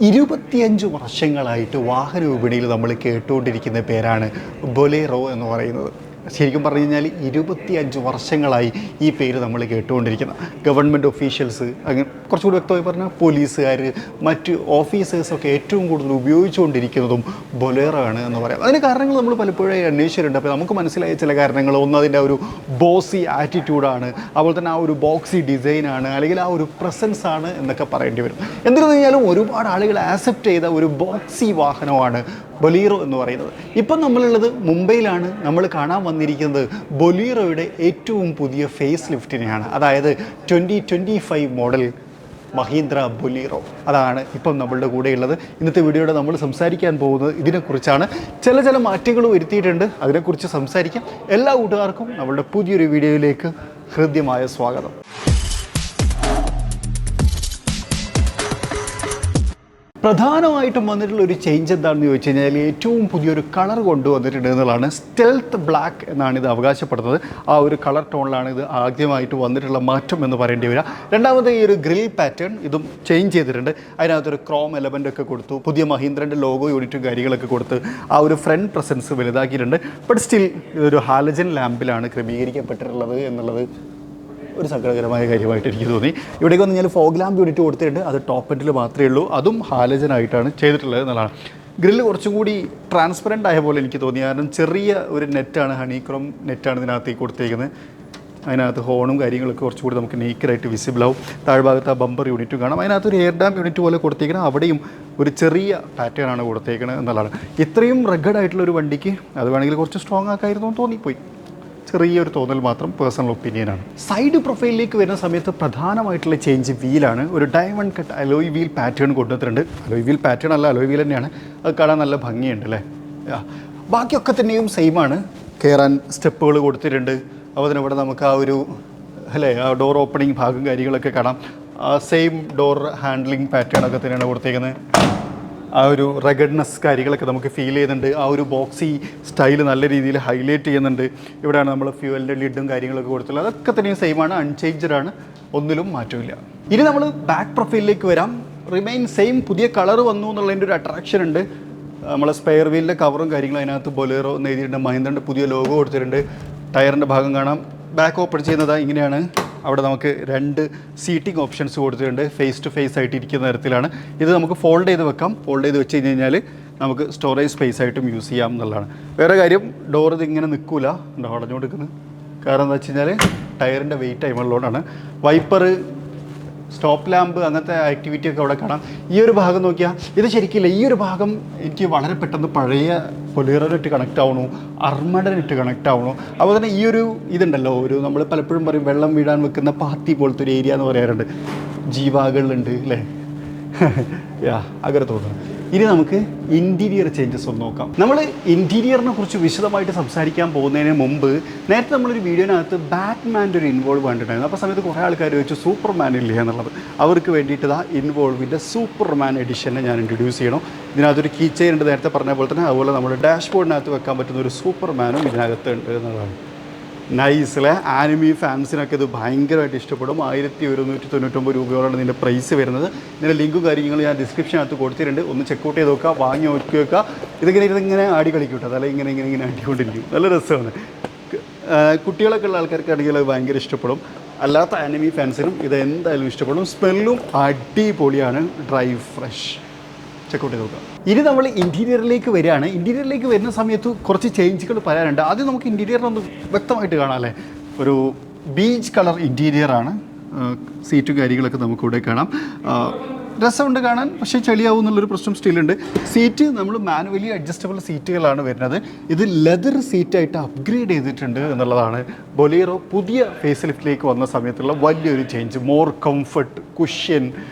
25 വർഷങ്ങളായിട്ട് വാഹന വിപണിയിൽ നമ്മൾ കേട്ടുകൊണ്ടിരിക്കുന്ന പേരാണ് ബൊലേറോ എന്ന് പറയുന്നത്. ശരിക്കും പറഞ്ഞു കഴിഞ്ഞാൽ 25 വർഷങ്ങളായി ഈ പേര് നമ്മൾ കേട്ടുകൊണ്ടിരിക്കുന്നത്. ഗവൺമെൻറ് ഒഫീഷ്യൽസ്, അങ്ങനെ കുറച്ചുകൂടി വ്യക്തമായി പറഞ്ഞാൽ പോലീസുകാർ, മറ്റ് ഓഫീസേഴ്സൊക്കെ ഏറ്റവും കൂടുതൽ ഉപയോഗിച്ചുകൊണ്ടിരിക്കുന്നതും ബൊലേറോ ആണ് എന്ന് പറയാം. അതിന് കാരണങ്ങൾ നമ്മൾ പലപ്പോഴും അന്വേഷിച്ചിട്ടുണ്ട്. അപ്പോൾ നമുക്ക് മനസ്സിലായ ചില കാരണങ്ങൾ, ഒന്ന് അതിൻ്റെ ഒരു ബോസി ആറ്റിറ്റ്യൂഡാണ്, അതുപോലെ തന്നെ ആ ഒരു ബോക്സി ഡിസൈനാണ്, അല്ലെങ്കിൽ ആ ഒരു പ്രസൻസ് ആണ് എന്നൊക്കെ പറയേണ്ടി വരും. എന്തിനു കഴിഞ്ഞാലും ഒരുപാട് ആളുകൾ ആക്സെപ്റ്റ് ചെയ്ത ഒരു ബോക്സി വാഹനമാണ് ബൊലീറോ എന്ന് പറയുന്നത്. ഇപ്പം നമ്മളുള്ളത് മുംബൈയിലാണ്. നമ്മൾ കാണാൻ വന്നിരിക്കുന്നത് ബൊലീറോയുടെ ഏറ്റവും പുതിയ ഫേസ് ലിഫ്റ്റിനെയാണ്. അതായത് 2025 മോഡൽ മഹീന്ദ്ര ബൊലീറോ. അതാണ് ഇപ്പം നമ്മളുടെ കൂടെയുള്ളത്. ഇന്നത്തെ വീഡിയോയുടെ നമ്മൾ സംസാരിക്കാൻ പോകുന്നത് ഇതിനെക്കുറിച്ചാണ്. ചില മാറ്റങ്ങൾ വരുത്തിയിട്ടുണ്ട്, അതിനെക്കുറിച്ച് സംസാരിക്കാം. എല്ലാ കൂട്ടുകാർക്കും നമ്മളുടെ പുതിയൊരു വീഡിയോയിലേക്ക് ഹൃദ്യമായ സ്വാഗതം. പ്രധാനമായിട്ടും വന്നിട്ടുള്ള ഒരു ചേഞ്ച് എന്താണെന്ന് ചോദിച്ചു കഴിഞ്ഞാൽ, ഏറ്റവും പുതിയൊരു കളർ കൊണ്ടുവന്നിട്ടുണ്ട് എന്നുള്ളതാണ്. സ്റ്റെൽത്ത് ബ്ലാക്ക് എന്നാണ് ഇത് അവകാശപ്പെടുന്നത്. ആ ഒരു കളർ ടോണിലാണ് ഇത് ആദ്യമായിട്ട് വന്നിട്ടുള്ള മാറ്റം എന്ന് പറയേണ്ടി വരിക. രണ്ടാമത് ഈ ഒരു ഗ്രിൽ പാറ്റേൺ ഇതും ചേഞ്ച് ചെയ്തിട്ടുണ്ട്. അതിനകത്തൊരു ക്രോം എലമെൻ്റ് ഒക്കെ കൊടുത്തു, പുതിയ മഹീന്ദ്രൻ്റെ ലോഗോ യൂണിറ്റും കാര്യങ്ങളൊക്കെ കൊടുത്ത് ആ ഒരു ഫ്രണ്ട് പ്രസൻസ് വലുതാക്കിയിട്ടുണ്ട്. ബട്ട് സ്റ്റിൽ ഇതൊരു ഹാലജൻ ലാമ്പിലാണ് ക്രമീകരിക്കപ്പെട്ടിട്ടുള്ളത് എന്നുള്ളത് ഒരു സങ്കടകരമായ കാര്യമായിട്ട് എനിക്ക് തോന്നി. ഇവിടേക്ക് വന്നു കഴിഞ്ഞാൽ ഫോഗ് ലാമ്പ് യൂണിറ്റ് കൊടുത്തിട്ടുണ്ട്. അത് ടോപ്പ് എൻഡിൽ മാത്രമേ ഉള്ളൂ, അതും ഹാലജനായിട്ടാണ് ചെയ്തിട്ടുള്ളത് എന്നുള്ളതാണ്. ഗ്രില്ല് കുറച്ചും കൂടി ട്രാൻസ്പെറൻ്റ് ആയ പോലെ എനിക്ക് തോന്നി. കാരണം ചെറിയ ഒരു നെറ്റാണ്, ഹണിക്രോം നെറ്റാണ് ഇതിനകത്തേക്ക് കൊടുത്തേക്കുന്നത്. അതിനകത്ത് ഹോണും കാര്യങ്ങളൊക്കെ കുറച്ചുകൂടി നമുക്ക് നേക്കറായിട്ട് വിസിബിൾ ആവും. താഴ്ഭാഗത്ത് ആ ബമ്പർ യൂണിറ്റും കാണാം. അതിനകത്തൊരു എയർ ഡാം യൂണിറ്റ് പോലെ കൊടുത്തേക്കുന്നത്, അവിടെയും ഒരു ചെറിയ പാറ്റേൺ ആണ് കൊടുത്തേക്കുന്നത് എന്നുള്ളതാണ്. ഇത്രയും റഗഡ് ആയിട്ടുള്ളൊരു വണ്ടിക്ക് അത് വേണമെങ്കിൽ കുറച്ച് സ്ട്രോങ് ആക്കായിരുന്നു എന്ന് തോന്നിപ്പോയി. ചെറിയൊരു തോന്നൽ മാത്രം, പേഴ്സണൽ ഒപ്പീനിയനാണ്. സൈഡ് പ്രൊഫൈലിലേക്ക് വരുന്ന സമയത്ത് പ്രധാനമായിട്ടുള്ള ചേഞ്ച് വീലാണ്. ഒരു diamond cut alloy wheel pattern കൊണ്ടുവന്നിട്ടുണ്ട്. അലോയ് വീൽ പാറ്റേൺ അല്ല, അലോയ് വീൽ തന്നെയാണ്. അത് കാണാൻ നല്ല ഭംഗിയുണ്ട് അല്ലേ. ബാക്കിയൊക്കെ തന്നെയും സെയിമാണ്. കയറാൻ സ്റ്റെപ്പുകൾ കൊടുത്തിട്ടുണ്ട്. അപ്പോൾ തന്നെ ഇവിടെ നമുക്ക് ആ ഒരു ആ ഡോർ ഓപ്പണിംഗ് ഭാഗം കാര്യങ്ങളൊക്കെ കാണാം. സെയിം ഡോർ ഹാൻഡ്ലിംഗ് പാറ്റേൺ ഒക്കെ തന്നെയാണ് കൊടുത്തേക്കുന്നത്. ആ ഒരു റഗഡ്നെസ് കാര്യങ്ങളൊക്കെ നമുക്ക് ഫീൽ ചെയ്യുന്നുണ്ട്. ആ ഒരു ബോക്സി സ്റ്റൈൽ നല്ല രീതിയിൽ ഹൈലൈറ്റ് ചെയ്യുന്നുണ്ട്. ഇവിടെയാണ് നമ്മൾ ഫ്യൂവലിൻ്റെ ലിഡും കാര്യങ്ങളൊക്കെ കൊടുത്തുള്ളത്. അതൊക്കെ തന്നെയും സെയിമാണ്, അൺചേഞ്ച്ഡാണ്, ഒന്നിലും മാറ്റമില്ല. ഇനി നമ്മൾ ബാക്ക് പ്രൊഫൈലിലേക്ക് വരാം. റിമെയിൻ സെയിം, പുതിയ കളർ വന്നു എന്നുള്ളതിൻ്റെ ഒരു അട്രാക്ഷൻ ഉണ്ട്. നമ്മളെ സ്പെയർ വീലിൻ്റെ കവറും കാര്യങ്ങളും അതിനകത്ത് ബൊലേറോ എന്ന് എഴുതിയിട്ടുണ്ട്. മഹീന്ദ്രൻ്റെ പുതിയ ലോഗോ കൊടുത്തിട്ടുണ്ട്. ടയറിൻ്റെ ഭാഗം കാണാം. ബാക്ക് ഓപ്പൺ ചെയ്യുന്നത് ഇങ്ങനെയാണ്. അവിടെ നമുക്ക് 2 സീറ്റിംഗ് ഓപ്ഷൻസ് കൊടുത്തിട്ടുണ്ട്. ഫേസ് ടു ഫേസ് ആയിട്ട് ഇരിക്കുന്ന തരത്തിലാണ്. ഇത് നമുക്ക് ഫോൾഡ് ചെയ്ത് വെക്കാം. ഫോൾഡ് ചെയ്ത് വെച്ച് കഴിഞ്ഞാൽ നമുക്ക് സ്റ്റോറേജ് സ്പേസ് ആയിട്ടും യൂസ് ചെയ്യാം എന്നുള്ളതാണ്. വേറെ കാര്യം, ഡോർ ഇത് ഇങ്ങനെ നിൽക്കില്ല, അടഞ്ഞു കൊടുക്കുന്നത്. കാരണം എന്താ വെച്ച് കഴിഞ്ഞാൽ ടയറിൻ്റെ വെയിറ്റ് ടൈമുള്ളതുകൊണ്ടാണ്. വൈപ്പർ, സ്റ്റോപ്പ് ലാമ്പ്, അങ്ങനത്തെ ആക്ടിവിറ്റി ഒക്കെ അവിടെ കാണാം. ഈ ഒരു ഭാഗം നോക്കിയാൽ ഇത് ശരിക്കില്ല. ഈ ഒരു ഭാഗം എനിക്ക് വളരെ പെട്ടെന്ന് പഴയ ബൊലേറോയിട്ട് കണക്റ്റ് ആവണു, അർമഡനായിട്ട് കണക്റ്റ് ആവണു. അപ്പോൾ തന്നെ ഈ ഒരു ഇതുണ്ടല്ലോ, ഒരു നമ്മൾ പലപ്പോഴും പറയും വെള്ളം വീഴാൻ വെക്കുന്ന പാത്തി പോലത്തെ ഒരു ഏരിയ എന്ന് പറയാറുണ്ട്. ജീവാകളുണ്ട് അല്ലേ. അങ്ങനെ തോന്നുന്നു. ഇനി നമുക്ക് ഇൻറ്റീരിയർ ചേഞ്ചസ് ഒന്ന് നോക്കാം. നമ്മൾ ഇൻറ്റീരിയറിനെ കുറിച്ച് വിശദമായിട്ട് സംസാരിക്കാൻ പോകുന്നതിന് മുമ്പ് നേരത്തെ നമ്മളൊരു വീഡിയോനകത്ത് ബാറ്റ്മാൻ്റെ ഒരു ഇൻവോൾവ് കണ്ടിട്ടുണ്ടായിരുന്നു. അപ്പോൾ സമയത്ത് കുറേ ആൾക്കാർ ചോദിച്ചു സൂപ്പർമാൻ ഇല്ലേ എന്നുള്ളത്. അവർക്ക് വേണ്ടിയിട്ട് ഇൻവോൾവിൻ്റെ സൂപ്പർമാൻ എഡിഷനെ ഞാൻ ഇൻട്രൊഡ്യൂസ് ചെയ്യണം. ഇതിനകത്തൊരു കീ ചെയിൻ ഉണ്ട്, നേരത്തെ പറഞ്ഞ പോലെ തന്നെ. അതുപോലെ നമ്മുടെ ഡാഷ്ബോർഡിനകത്ത് വെക്കാൻ പറ്റുന്ന ഒരു സൂപ്പർമാനും ഇതിനകത്ത് ഉണ്ട് എന്നുള്ളതാണ്. നൈസിലെ ആനിമി ഫാൻസിനൊക്കെ ഇത് ഭയങ്കരമായിട്ട് ഇഷ്ടപ്പെടും. 1199 രൂപയോടാണ് ഇതിൻ്റെ പ്രൈസ് വരുന്നത്. ഇതിൻ്റെ ലിങ്കും കാര്യങ്ങളും ഞാൻ ഡിസ്ക്രിപ്ഷനകത്ത് കൊടുത്തിട്ടുണ്ട്. ഒന്ന് ചെക്കൗട്ട് ചെയ്ത് നോക്കുക, വാങ്ങി നോക്കി വെക്കുക. ഇതിങ്ങനെ ആടി കളിക്കൂട്ടോ, അതല്ല ഇങ്ങനെ ആടിക്കൊണ്ടിരിക്കും. നല്ല രസമാണ്. കുട്ടികളൊക്കെ ഉള്ള ആൾക്കാർക്കാണെങ്കിൽ അത് ഭയങ്കര ഇഷ്ടപ്പെടും. അല്ലാത്ത ആനിമി ഫാൻസിനും ഇത് എന്തായാലും ഇഷ്ടപ്പെടും. സ്മെല്ലും അടിപൊളിയാണ്, ഡ്രൈ ഫ്രഷ്. ചെക്കൗട്ട് ചെയ്ത് നോക്കുക. ഇനി നമ്മൾ ഇൻറ്റീരിയറിലേക്ക് വരികയാണ്. ഇൻറ്റീരിയറിലേക്ക് വരുന്ന സമയത്ത് കുറച്ച് ചേഞ്ചുകൾ പറയാനുണ്ട്. ആദ്യം നമുക്ക് ഇൻറ്റീരിയറിനൊന്ന് വ്യക്തമായിട്ട് കാണാം അല്ലേ. ഒരു ബീച്ച് കളർ ഇൻറ്റീരിയറാണ്. സീറ്റും കാര്യങ്ങളൊക്കെ നമുക്കിവിടെ കാണാം. രസമുണ്ട് കാണാൻ, പക്ഷേ ചെളിയാവും എന്നുള്ളൊരു പ്രശ്നം സ്റ്റിലുണ്ട്. സീറ്റ് നമ്മൾ മാനുവലി അഡ്ജസ്റ്റബിൾ സീറ്റുകളാണ് വരുന്നത്. ഇത് ലെതർ സീറ്റായിട്ട് അപ്ഗ്രേഡ് ചെയ്തിട്ടുണ്ട് എന്നുള്ളതാണ് ബൊലേറോ പുതിയ ഫേസ് ലിഫ്റ്റിലേക്ക് വന്ന സമയത്തുള്ള വലിയൊരു ചേഞ്ച്. മോർ കംഫർട്ട്, കുഷ്യൻ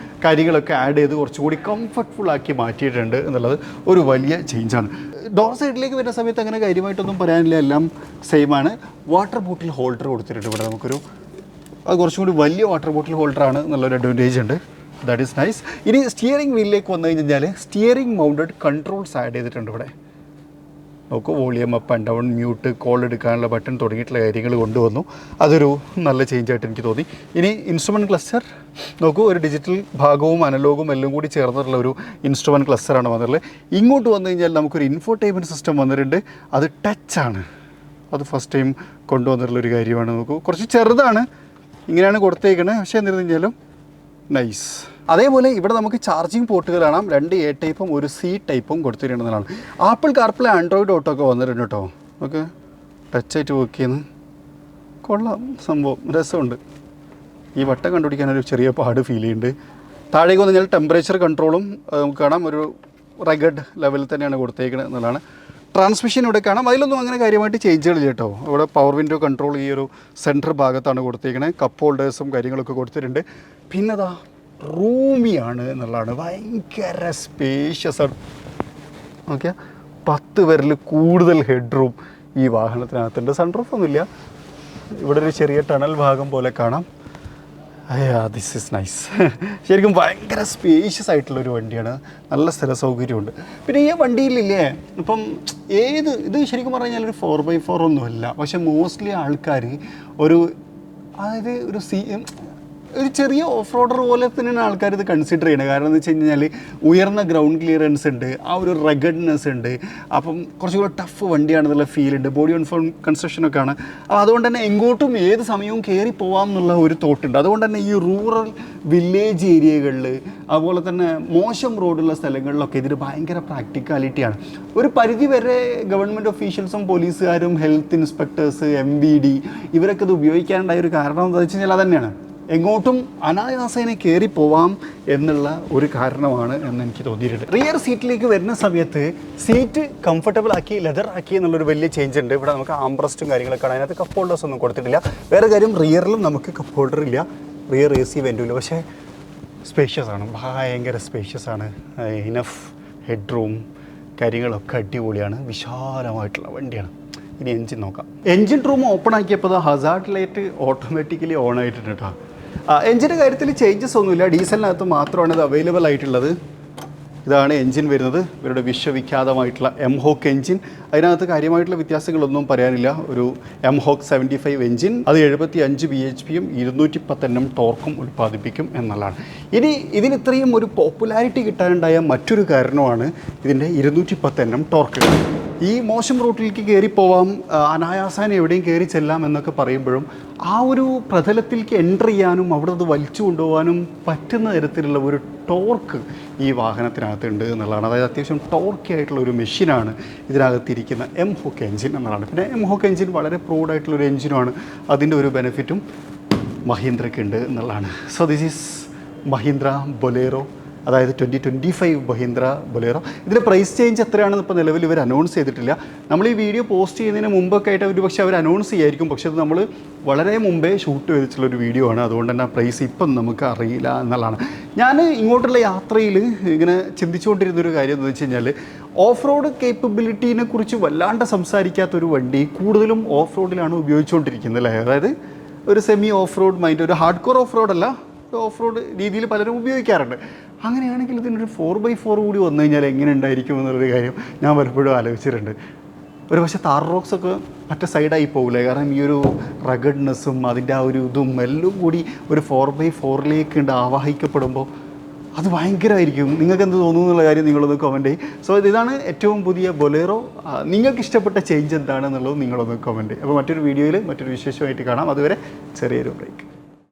കാര്യങ്ങളൊക്കെ ആഡ് ചെയ്ത് കുറച്ചുകൂടി കംഫർട്ട്ഫുൾ ആക്കി മാറ്റിയിട്ടുണ്ട് എന്നുള്ളത് ഒരു വലിയ ചേഞ്ചാണ്. ഡോർ സൈഡിലേക്ക് വരുന്ന സമയത്ത് അങ്ങനെ കാര്യമായിട്ടൊന്നും പറയാനില്ല, എല്ലാം സെയിമാണ്. വാട്ടർ ബോട്ടിൽ ഹോൾഡർ കൊടുത്തിട്ടുണ്ട് ഇവിടെ നമുക്കൊരു. അത് കുറച്ചും കൂടി വലിയ വാട്ടർ ബോട്ടിൽ ഹോൾഡറാണ് എന്നുള്ളൊരു അഡ്വാൻറ്റേജ് ഉണ്ട്. That is nice. ഇനി സ്റ്റിയറിംഗ് വീലിലേക്ക് വന്നു കഴിഞ്ഞാൽ സ്റ്റിയറിംഗ് മൗണ്ടഡ് കൺട്രോൾസ് ആഡ് ചെയ്തിട്ടുണ്ട് ഇവിടെ. നോക്കൂ, volume up and down, mute, call എടുക്കാനുള്ള ബട്ടൺ തുടങ്ങിയിട്ടുള്ള കാര്യങ്ങൾ കൊണ്ടുവന്നു. അതൊരു നല്ല ചേഞ്ചായിട്ട് എനിക്ക് തോന്നി. ഇനി ഇൻസ്ട്രുമെൻറ്റ് ക്ലസ്റ്റർ നോക്കൂ, ഒരു ഡിജിറ്റൽ ഭാഗവും അനലോഗും എല്ലാം കൂടി ചേർന്നിട്ടുള്ള ഒരു ഇൻസ്ട്രുമെൻറ്റ് ക്ലസ്റ്ററാണ് വന്നിട്ടുള്ളത്. ഇങ്ങോട്ട് വന്നു കഴിഞ്ഞാൽ നമുക്കൊരു ഇൻഫോർടൈൻമെൻറ്റ് സിസ്റ്റം വന്നിട്ടുണ്ട്. അത് ടച്ചാണ്. അത് ഫസ്റ്റ് ടൈം കൊണ്ടുവന്നിട്ടുള്ളൊരു കാര്യമാണ്. നോക്കൂ, കുറച്ച് ചെറുതാണ്, ഇങ്ങനെയാണ് കൊടുത്തേക്കുന്നത്, പക്ഷേ എന്നിരുന്നു കഴിഞ്ഞാലും നൈസ്. അതേപോലെ ഇവിടെ നമുക്ക് ചാർജിങ് പോർട്ടുകൾ കാണാം. 2 A ടൈപ്പും 1 C ടൈപ്പും കൊടുത്തിട്ടുണ്ടെന്നാണ്. ആപ്പിൾ കാർപ്ലേ, ആൻഡ്രോയിഡ് ഓട്ടോ ഒക്കെ വന്നിട്ടുണ്ട് കേട്ടോ. ഓക്കെ, ടച്ചായിട്ട് വർക്ക് ചെയ്യുന്നു, കൊള്ളാം സംഭവം, രസമുണ്ട്. ഈ വട്ടം കണ്ടുപിടിക്കാനൊരു ചെറിയ പാട് ഫീൽ ചെയ്യുന്നുണ്ട്. താഴേക്ക് വന്നു കഴിഞ്ഞാൽ ടെമ്പറേച്ചർ കൺട്രോളും നമുക്ക് കാണാം. ഒരു റഗഡ് ലെവലിൽ തന്നെയാണ് കൊടുത്തേക്കുന്നത് എന്നുള്ളതാണ്. ട്രാൻസ്മിഷൻ ഇവിടെ കാണാം. അതിലൊന്നും അങ്ങനെ കാര്യമായിട്ട് ചേഞ്ചുകളില്ല കേട്ടോ. ഇവിടെ പവർ വിൻഡോ കൺട്രോൾ ഈ ഒരു സെൻറ്റർ ഭാഗത്താണ് കൊടുത്തേക്കുന്നത്. കപ്പ് ഹോൾഡേഴ്സും കാര്യങ്ങളൊക്കെ കൊടുത്തിട്ടുണ്ട്. പിന്നെ അതാ റൂമിയാണ് എന്നുള്ളതാണ്. ഭയങ്കര സ്പേഷ്യസ് ആണ്. ഓക്കെ, 10 പേരിൽ കൂടുതൽ ഹെഡ് റൂം ഈ വാഹനത്തിനകത്തുണ്ട്. സൺറൂഫ് ഒന്നുമില്ല. ഇവിടെ ഒരു ചെറിയ ടണൽ ഭാഗം പോലെ കാണാം. അയ്യാ, ദിസ് ഈസ് നൈസ്. ശരിക്കും ഭയങ്കര സ്പേഷ്യസ് ആയിട്ടുള്ളൊരു വണ്ടിയാണ്. നല്ല സ്ഥല സൗകര്യമുണ്ട്. പിന്നെ ഈ വണ്ടിയിലില്ലേ, ഇപ്പം ഇത് ശരിക്കും പറഞ്ഞു കഴിഞ്ഞാൽ ഒരു 4x4 ഒന്നുമല്ല. പക്ഷേ മോസ്റ്റ്ലി ആൾക്കാർ അതായത് ഒരു ചെറിയ ഓഫ് റോഡർ പോലെ തന്നെയാണ് ആൾക്കാർ ഇത് കൺസിഡർ ചെയ്യണത്. കാരണം എന്ന് വെച്ച് കഴിഞ്ഞാൽ ഉയർന്ന ഗ്രൗണ്ട് ക്ലിയറൻസ് ഉണ്ട്, ആ ഒരു റഗഡ്നെസ് ഉണ്ട്. അപ്പം കുറച്ചുകൂടെ ടഫ് വണ്ടിയാണെന്നുള്ള ഫീലുണ്ട്. ബോഡി ഓൺ ഫോൺ കൺസ്ട്രക്ഷനൊക്കെ ആണ്. അപ്പോൾ അതുകൊണ്ട് തന്നെ എങ്ങോട്ടും ഏത് സമയവും കയറി പോകാം എന്നുള്ള ഒരു തോട്ടുണ്ട്. അതുകൊണ്ട് തന്നെ ഈ റൂറൽ വില്ലേജ് ഏരിയകളിൽ, അതുപോലെ തന്നെ മോശം റോഡുള്ള സ്ഥലങ്ങളിലൊക്കെ ഇതിന് ഭയങ്കര പ്രാക്ടിക്കാലിറ്റിയാണ്. ഒരു പരിധി വരെ ഗവൺമെൻറ് ഒഫീഷ്യൽസും പോലീസുകാരും ഹെൽത്ത് ഇൻസ്പെക്ടേഴ്സ്, MVD ഇവരൊക്കെ ഇത് ഉപയോഗിക്കാനുണ്ടായ ഒരു കാരണം എന്താണെന്ന് വെച്ച് കഴിഞ്ഞാൽ അതന്നെയാണ്. എങ്ങോട്ടും അനായാസേന കയറി പോവാം എന്നുള്ള ഒരു കാരണമാണ് എന്ന് എനിക്ക് തോന്നിയിട്ടുണ്ട്. റിയർ സീറ്റിലേക്ക് വരുന്ന സമയത്ത് സീറ്റ് കംഫർട്ടബിൾ ആക്കി, ലെതർ ആക്കി എന്നുള്ളൊരു വലിയ ചേഞ്ച് ഉണ്ട്. ഇവിടെ നമുക്ക് ആംബ്രസ്റ്റും കാര്യങ്ങളൊക്കെ ആണ്. അതിനകത്ത് കപ്പ് ഹോൾഡേഴ്സ് ഒന്നും കൊടുത്തിട്ടില്ല. വേറെ കാര്യം, റിയറിലും നമുക്ക് കപ്പ് ഹോൾഡർ ഇല്ല, റിയർ AC വെൻറ്റില്ല. പക്ഷേ സ്പേഷ്യസ് ആണ്, ഭയങ്കര സ്പേഷ്യസ് ആണ്. ഇനഫ് ഹെഡ് റൂം കാര്യങ്ങളൊക്കെ അടിപൊളിയാണ്. വിശാലമായിട്ടുള്ള വണ്ടിയാണ്. ഇനി എൻജിൻ നോക്കാം. എൻജിൻ റൂം ഓപ്പൺ ആക്കിയപ്പോൾ ഹസാർഡ് ലൈറ്റ് ഓട്ടോമാറ്റിക്കലി ഓൺ ആയിട്ടുണ്ട് കേട്ടോ. എൻജിൻ്റെ കാര്യത്തിൽ ചേഞ്ചസ് ഒന്നുമില്ല. ഡീസലിനകത്ത് മാത്രമാണ് ഇത് അവൈലബിൾ ആയിട്ടുള്ളത്. ഇതാണ് എൻജിൻ വരുന്നത്. ഇവരുടെ വിശ്വവിഖ്യാതമായിട്ടുള്ള എംഹോക്ക് എൻജിൻ. അതിനകത്ത് കാര്യമായിട്ടുള്ള വ്യത്യാസങ്ങളൊന്നും പറയാനില്ല. ഒരു എംഹോക്ക് 75 എൻജിൻ, അത് 75 bhpയും 210 Nm ടോർക്കും ഉൽപ്പാദിപ്പിക്കും എന്നുള്ളതാണ്. ഇനി ഇതിന് ഇത്രയും ഒരു പോപ്പുലാരിറ്റി കിട്ടാനുണ്ടായ മറ്റൊരു കാരണമാണ് ഇതിൻ്റെ 210 Nm ടോർക്ക്. ഈ മോശം റൂട്ടിലേക്ക് കയറിപ്പോവാം, അനായാസേന എവിടെയും കയറി ചെല്ലാം എന്നൊക്കെ പറയുമ്പോഴും ആ ഒരു പ്രതലത്തിലേക്ക് എൻ്റർ ചെയ്യാനും അവിടെ അത് വലിച്ചു കൊണ്ടുപോകാനും പറ്റുന്ന തരത്തിലുള്ള ഒരു ടോർക്ക് ഈ വാഹനത്തിനകത്തുണ്ട് എന്നുള്ളതാണ്. അതായത് അത്യാവശ്യം ടോർക്കി ആയിട്ടുള്ള ഒരു മെഷീനാണ് ഇതിനകത്തിരിക്കുന്ന എംഹോക്ക് എൻജിൻ എന്നുള്ളതാണ്. പിന്നെ എംഹോക്ക് എൻജിൻ വളരെ പ്രൗഡായിട്ടുള്ളൊരു എൻജിനുമാണ്. അതിൻ്റെ ഒരു ബെനിഫിറ്റും മഹീന്ദ്രയ്ക്ക് ഉണ്ട് എന്നുള്ളതാണ്. So this is Mahindra Bolero, അതായത് 2025 മഹീന്ദ്ര ബൊലേറോ. ഇതിൻ്റെ പ്രൈസ് ചേഞ്ച് എത്രയാണെന്ന് ഇപ്പോൾ നിലവിൽ ഇവർ അനൗൺസ് ചെയ്തിട്ടില്ല. നമ്മൾ ഈ വീഡിയോ പോസ്റ്റ് ചെയ്യുന്നതിന് മുമ്പൊക്കെ ആയിട്ട് ഒരു പക്ഷേ അവർ അനൗൺസ് ചെയ്യായിരിക്കും. പക്ഷേ അത് നമ്മൾ വളരെ മുമ്പേ ഷൂട്ട് ചെയ്തിട്ടുള്ളൊരു വീഡിയോ ആണ്. അതുകൊണ്ട് തന്നെ ആ പ്രൈസ് ഇപ്പം നമുക്ക് അറിയില്ല എന്നുള്ളതാണ്. ഞാൻ ഇങ്ങോട്ടുള്ള യാത്രയിൽ ഇങ്ങനെ ചിന്തിച്ചുകൊണ്ടിരുന്നൊരു കാര്യം എന്ന് വെച്ച് കഴിഞ്ഞാൽ, ഓഫ് റോഡ് കേപ്പബിലിറ്റീനെ കുറിച്ച് വല്ലാണ്ട് സംസാരിക്കാത്തൊരു വണ്ടി കൂടുതലും ഓഫ് റോഡിലാണ് ഉപയോഗിച്ചുകൊണ്ടിരിക്കുന്നത് അല്ലേ. അതായത് ഒരു സെമി ഓഫ് റോഡ് മൈൻഡ്, ഒരു ഹാർഡ് കോർ ഓഫ് റോഡല്ല, ഓഫ് റോഡ് രീതിയിൽ പലരും ഉപയോഗിക്കാറുണ്ട്. അങ്ങനെയാണെങ്കിൽ ഇതിനൊരു 4x4 കൂടി വന്നു കഴിഞ്ഞാൽ എങ്ങനെ ഉണ്ടായിരിക്കും എന്നുള്ളൊരു കാര്യം ഞാൻ പലപ്പോഴും ആലോചിച്ചിട്ടുണ്ട്. ഒരു പക്ഷേ താർ റോക്സൊക്കെ മറ്റേ സൈഡായി പോകില്ലേ. കാരണം ഈ ഒരു റഗഡ്നെസ്സും അതിൻ്റെ ആ ഒരു ഇതും എല്ലാം കൂടി ഒരു 4x4ലേക്ക് ആവാഹിക്കപ്പെടുമ്പോൾ അത് ഭയങ്കരമായിരിക്കും. നിങ്ങൾക്ക് എന്ത് തോന്നുന്നു എന്നുള്ള കാര്യം നിങ്ങളൊന്ന് കമൻറ്റ് ചെയ്യും. സോ ഇതാണ് ഏറ്റവും പുതിയ ബൊലേറോ. നിങ്ങൾക്ക് ഇഷ്ടപ്പെട്ട ചേഞ്ച് എന്താണെന്നുള്ളത് നിങ്ങളൊന്ന് കമൻറ്റ് ചെയ്യും. അപ്പോൾ മറ്റൊരു വീഡിയോയിൽ മറ്റൊരു വിശേഷമായിട്ട് കാണാം. അതുവരെ ചെറിയൊരു ബ്രേക്ക്.